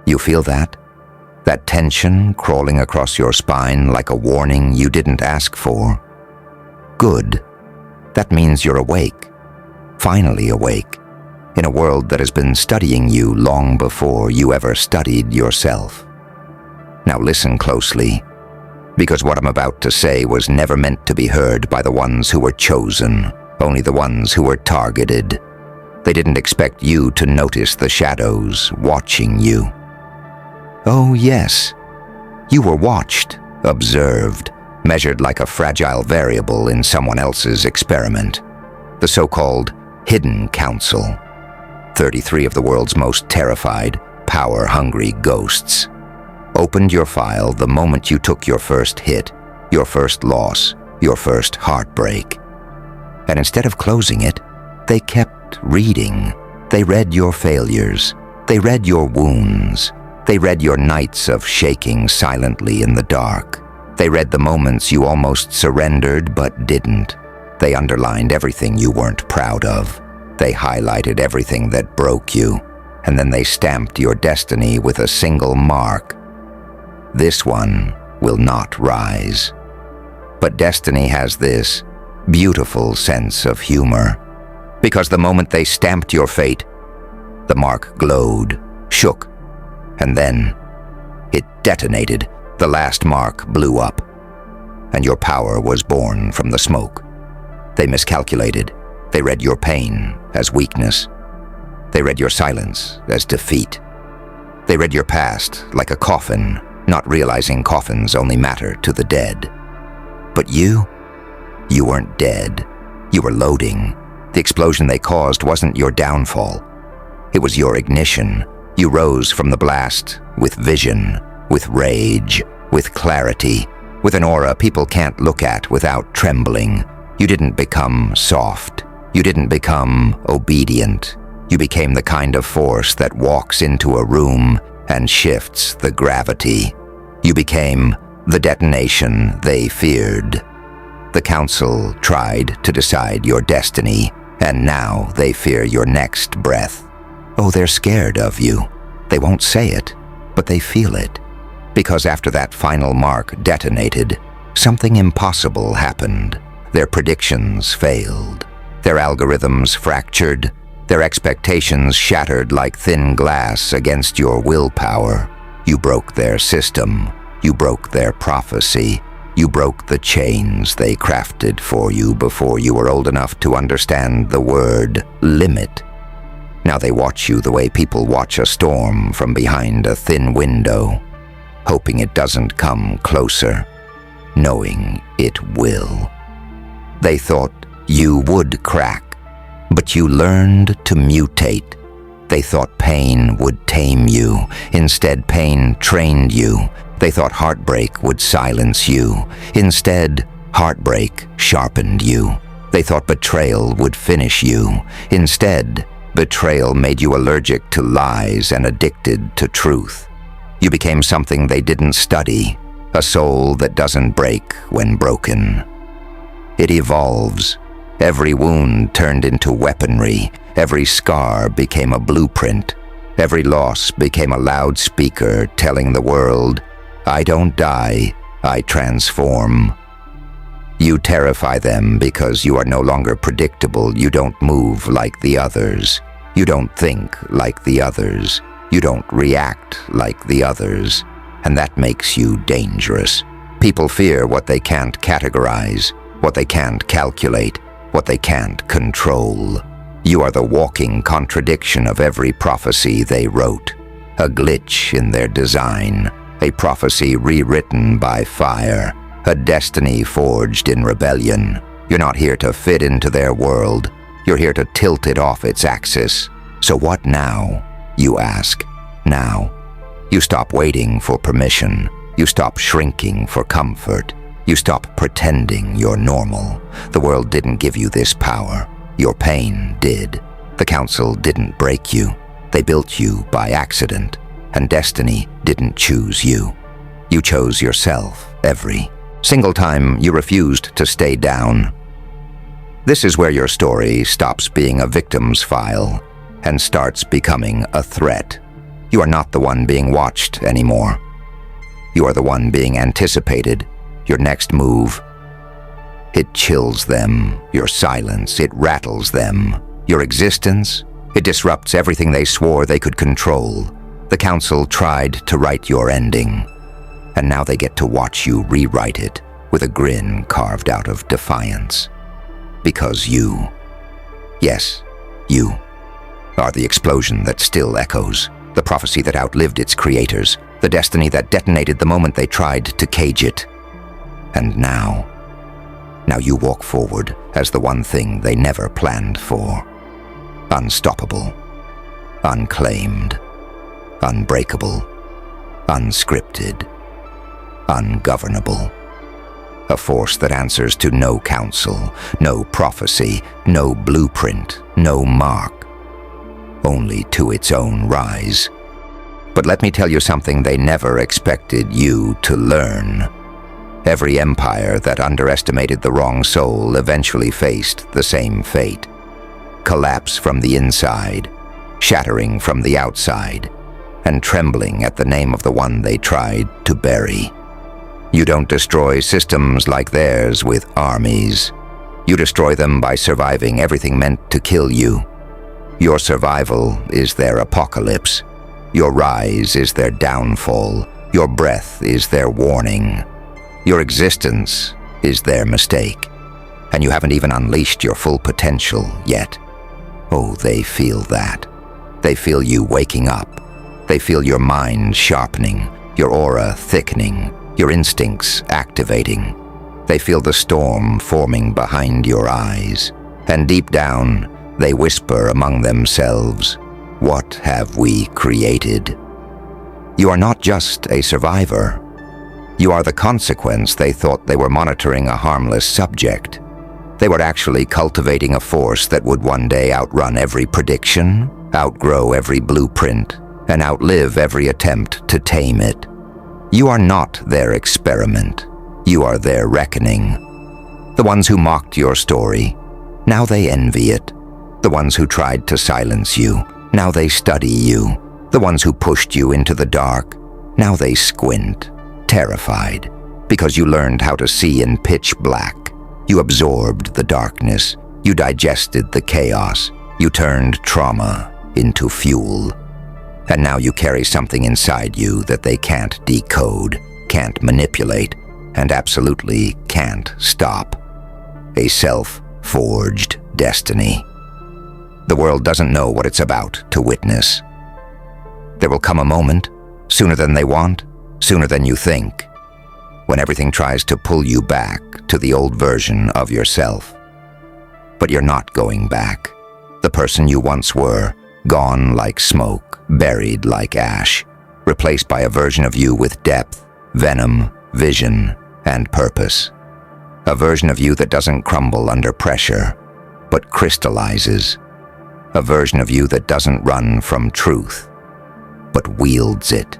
You feel that? That tension crawling across your spine like a warning you didn't ask for? Good. That means you're awake. Finally awake. In a world that has been studying you long before you ever studied yourself. Now listen closely, because what I'm about to say was never meant to be heard by the ones who were chosen, only the ones who were targeted. They didn't expect you to notice the shadows watching you. Oh yes, you were watched, observed, measured like a fragile variable in someone else's experiment. The so-called Hidden Council. 33 of the world's most terrified, power-hungry ghosts. Opened your file the moment you took your first hit, your first loss, your first heartbreak. And instead of closing it, they kept reading. They read your failures. They read your wounds. They read your nights of shaking silently in the dark. They read the moments you almost surrendered but didn't. They underlined everything you weren't proud of. They highlighted everything that broke you. And then they stamped your destiny with a single mark. This one will not rise. But destiny has this beautiful sense of humor. Because the moment they stamped your fate, the mark glowed, shook, and then it detonated. The last mark blew up, and your power was born from the smoke. They miscalculated. They read your pain as weakness. They read your silence as defeat. They read your past like a coffin, not realizing coffins only matter to the dead. But you weren't dead. You were loading. The explosion they caused wasn't your downfall. It was your ignition. You rose from the blast with vision, with rage, with clarity, with an aura people can't look at without trembling. You didn't become soft. You didn't become obedient. You became the kind of force that walks into a room and shifts the gravity. You became the detonation they feared. The council tried to decide your destiny, and now they fear your next breath. Oh, they're scared of you. They won't say it, but they feel it. Because after that final mark detonated, something impossible happened. Their predictions failed. Their algorithms fractured. Their expectations shattered like thin glass against your willpower. You broke their system. You broke their prophecy. You broke the chains they crafted for you before you were old enough to understand the word limit. Now they watch you the way people watch a storm from behind a thin window, hoping it doesn't come closer, knowing it will. They thought you would crack, but you learned to mutate. They thought pain would tame you. Instead, pain trained you. They thought heartbreak would silence you. Instead, heartbreak sharpened you. They thought betrayal would finish you. Instead, betrayal made you allergic to lies and addicted to truth. You became something they didn't study, a soul that doesn't break when broken. It evolves. Every wound turned into weaponry. Every scar became a blueprint. Every loss became a loudspeaker telling the world, I don't die, I transform. You terrify them because you are no longer predictable. You don't move like the others. You don't think like the others. You don't react like the others. And that makes you dangerous. People fear what they can't categorize, what they can't calculate, what they can't control. You are the walking contradiction of every prophecy they wrote. A glitch in their design. A prophecy rewritten by fire. A destiny forged in rebellion. You're not here to fit into their world. You're here to tilt it off its axis. So what now, you ask? Now. You stop waiting for permission. You stop shrinking for comfort. You stop pretending you're normal. The world didn't give you this power. Your pain did. The council didn't break you. They built you by accident. And destiny didn't choose you. You chose yourself every single time you refused to stay down. This is where your story stops being a victim's file and starts becoming a threat. You are not the one being watched anymore. You are the one being anticipated, your next move. It chills them, your silence, it rattles them. Your existence, it disrupts everything they swore they could control. The council tried to write your ending, and now they get to watch you rewrite it with a grin carved out of defiance. Because you, yes, you, are the explosion that still echoes, the prophecy that outlived its creators, the destiny that detonated the moment they tried to cage it. And now you walk forward as the one thing they never planned for. Unstoppable, unclaimed, unbreakable, unscripted, ungovernable. A force that answers to no counsel, no prophecy, no blueprint, no mark, only to its own rise. But let me tell you something they never expected you to learn. Every empire that underestimated the wrong soul eventually faced the same fate. Collapse from the inside, shattering from the outside, and trembling at the name of the one they tried to bury. You don't destroy systems like theirs with armies. You destroy them by surviving everything meant to kill you. Your survival is their apocalypse. Your rise is their downfall. Your breath is their warning. Your existence is their mistake. And you haven't even unleashed your full potential yet. Oh, they feel that. They feel you waking up. They feel your mind sharpening, your aura thickening, your instincts activating. They feel the storm forming behind your eyes. And deep down, they whisper among themselves, "What have we created?" You are not just a survivor. You are the consequence they thought they were monitoring a harmless subject. They were actually cultivating a force that would one day outrun every prediction, outgrow every blueprint, and outlive every attempt to tame it. You are not their experiment. You are their reckoning. The ones who mocked your story, now they envy it. The ones who tried to silence you, now they study you. The ones who pushed you into the dark, now they squint, terrified, because you learned how to see in pitch black. You absorbed the darkness. You digested the chaos. You turned trauma into fuel. And now you carry something inside you that they can't decode, can't manipulate, and absolutely can't stop. A self-forged destiny. The world doesn't know what it's about to witness. There will come a moment, sooner than they want, sooner than you think, when everything tries to pull you back to the old version of yourself. But you're not going back. The person you once were, gone like smoke, buried like ash, replaced by a version of you with depth, venom, vision, and purpose. A version of you that doesn't crumble under pressure, but crystallizes. A version of you that doesn't run from truth, but wields it.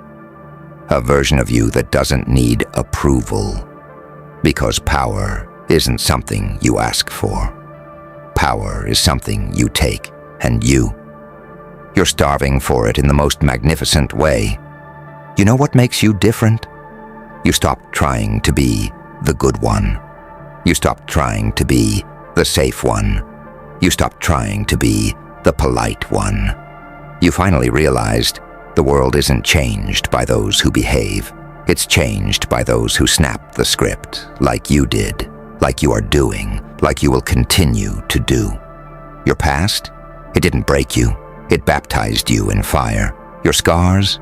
A version of you that doesn't need approval, because power isn't something you ask for. Power is something you take, and you're starving for it in the most magnificent way. You know what makes you different? You stopped trying to be the good one. You stopped trying to be the safe one. You stopped trying to be the polite one. You finally realized the world isn't changed by those who behave. It's changed by those who snap the script, like you did, like you are doing, like you will continue to do. Your past, it didn't break you. It baptized you in fire. Your scars,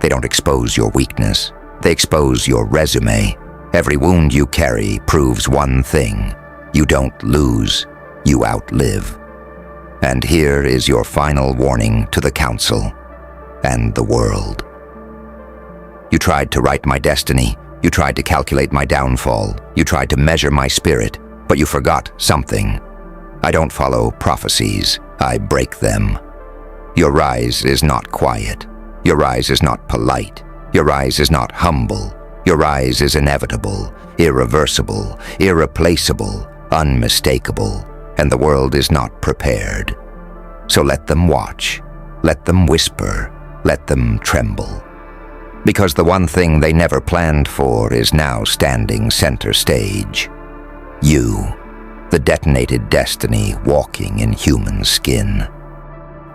they don't expose your weakness. They expose your resume. Every wound you carry proves one thing. You don't lose, you outlive. And here is your final warning to the council and the world. You tried to write my destiny. You tried to calculate my downfall. You tried to measure my spirit, but you forgot something. I don't follow prophecies. I break them. Your rise is not quiet. Your rise is not polite. Your rise is not humble. Your rise is inevitable, irreversible, irreplaceable, unmistakable, and the world is not prepared. So let them watch. Let them whisper. Let them tremble. Because the one thing they never planned for is now standing center stage. You, the detonated destiny walking in human skin.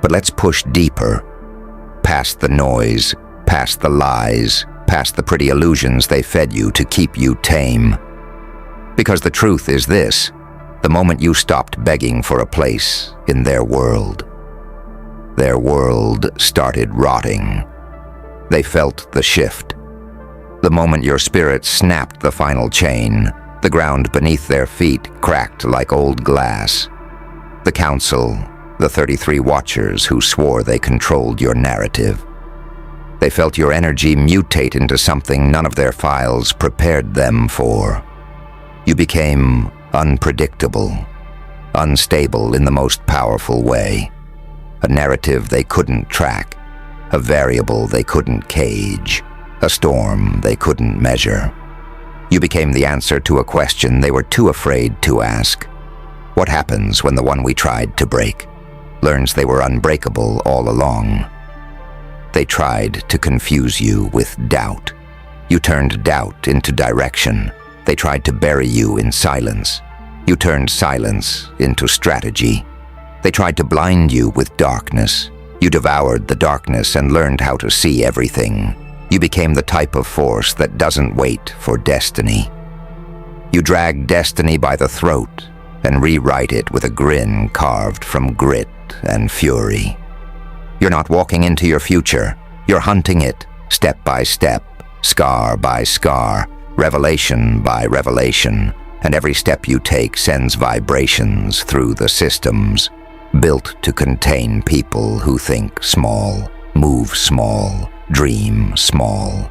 But let's push deeper, past the noise, past the lies, past the pretty illusions they fed you to keep you tame. Because the truth is this: the moment you stopped begging for a place in their world started rotting. They felt the shift. The moment your spirit snapped the final chain, the ground beneath their feet cracked like old glass. The Council, the 33 Watchers who swore they controlled your narrative. They felt your energy mutate into something none of their files prepared them for. You became unpredictable, unstable in the most powerful way. A narrative they couldn't track, a variable they couldn't cage, a storm they couldn't measure. You became the answer to a question they were too afraid to ask. What happens when the one we tried to break learns they were unbreakable all along? They tried to confuse you with doubt. You turned doubt into direction. They tried to bury you in silence. You turned silence into strategy. They tried to blind you with darkness. You devoured the darkness and learned how to see everything. You became the type of force that doesn't wait for destiny. You drag destiny by the throat and rewrite it with a grin carved from grit and fury. You're not walking into your future. You're hunting it, step by step, scar by scar, revelation by revelation, and every step you take sends vibrations through the systems, built to contain people who think small, move small, dream small.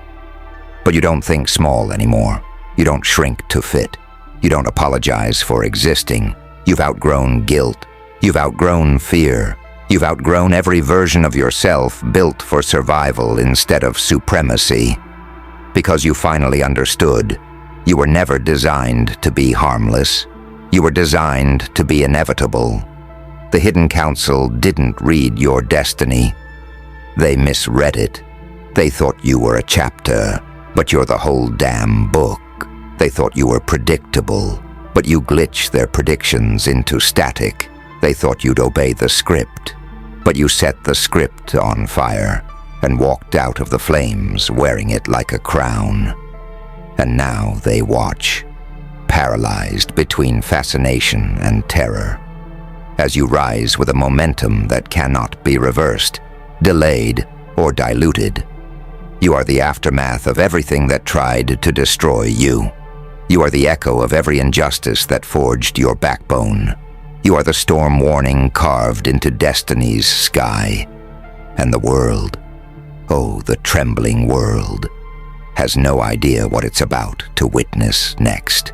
But you don't think small anymore. You don't shrink to fit. You don't apologize for existing. You've outgrown guilt. You've outgrown fear. You've outgrown every version of yourself built for survival instead of supremacy. Because you finally understood, you were never designed to be harmless. You were designed to be inevitable. The Hidden Council didn't read your destiny. They misread it. They thought you were a chapter, but you're the whole damn book. They thought you were predictable, but you glitch their predictions into static. They thought you'd obey the script, but you set the script on fire and walked out of the flames wearing it like a crown. And now they watch, paralyzed between fascination and terror, as you rise with a momentum that cannot be reversed, delayed, or diluted. You are the aftermath of everything that tried to destroy you. You are the echo of every injustice that forged your backbone. You are the storm warning carved into destiny's sky. And the world, oh, the trembling world, has no idea what it's about to witness next.